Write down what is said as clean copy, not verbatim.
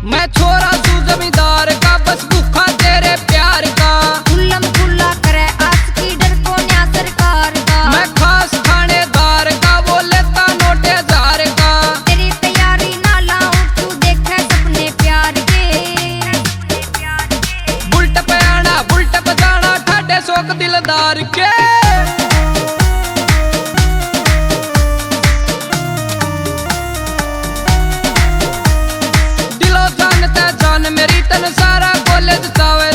मैं छोरा तू जमींदार का, बस भूखा तेरे प्यार का। खुल्लम खुल्ला करे आज की डर को न्या सरकार का। मैं खास थानेदार का, वो लेता नोट 1000 का। तेरी तैयारी ना लाऊं तू देखे सपने प्यार के। बुलट पे आना बुलट पे जाना, ठाडे शौक दिलदार के। दिलो जानते जान मेरी तन सारा कॉलेज चावे।